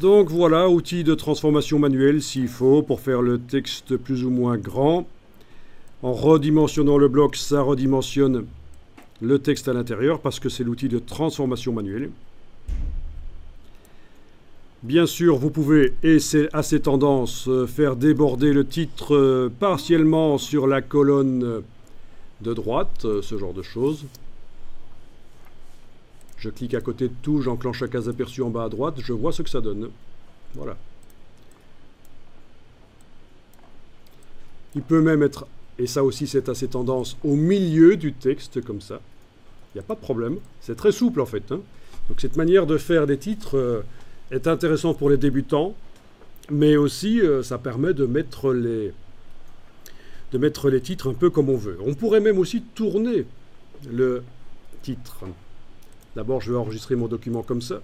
Donc voilà, outil de transformation manuelle s'il faut pour faire le texte plus ou moins grand. En redimensionnant le bloc, ça redimensionne le texte à l'intérieur parce que c'est l'outil de transformation manuelle. Bien sûr, vous pouvez, et c'est assez tendance, faire déborder le titre partiellement sur la colonne de droite, ce genre de choses. Je clique à côté de tout, j'enclenche la case aperçu en bas à droite, je vois ce que ça donne. Voilà. Il peut même être, et ça aussi c'est assez tendance, au milieu du texte, comme ça. Il n'y a pas de problème. C'est très souple en fait. Hein. Donc cette manière de faire des titres est intéressante pour les débutants, mais aussi ça permet de mettre les titres un peu comme on veut. On pourrait même aussi tourner le titre. D'abord, je vais enregistrer mon document comme ça.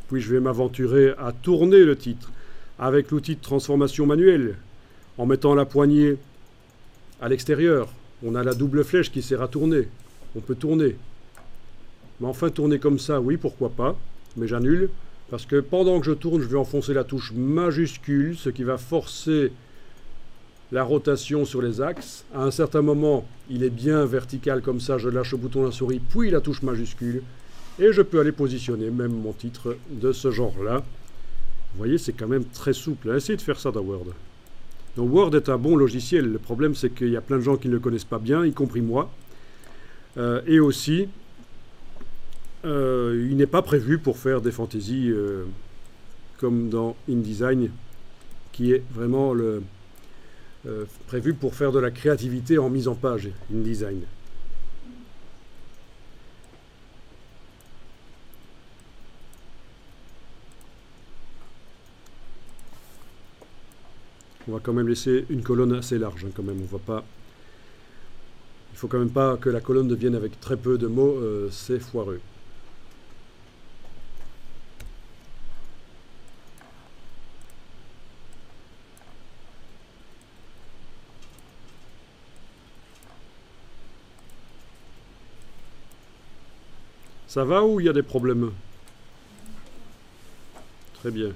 Puis je vais m'aventurer à tourner le titre avec l'outil de transformation manuelle, en mettant la poignée à l'extérieur. On a la double flèche qui sert à tourner. On peut tourner. Mais enfin, tourner comme ça, oui, pourquoi pas. Mais j'annule, parce que pendant que je tourne, je vais enfoncer la touche majuscule, ce qui va forcer la rotation sur les axes. À un certain moment, il est bien vertical comme ça, je lâche le bouton de la souris, puis la touche majuscule, et je peux aller positionner même mon titre de ce genre-là. Vous voyez, c'est quand même très souple. Essayez de faire ça dans Word. Donc Word est un bon logiciel. Le problème, c'est qu'il y a plein de gens qui ne le connaissent pas bien, y compris moi. Et aussi, il n'est pas prévu pour faire des fantaisies comme dans InDesign, qui est vraiment prévu pour faire de la créativité en mise en page, InDesign. On va quand même laisser une colonne assez large, hein, quand même. On va pas. Il faut quand même pas que la colonne devienne avec très peu de mots, c'est foireux. Ça va ou il y a des problèmes? Très bien.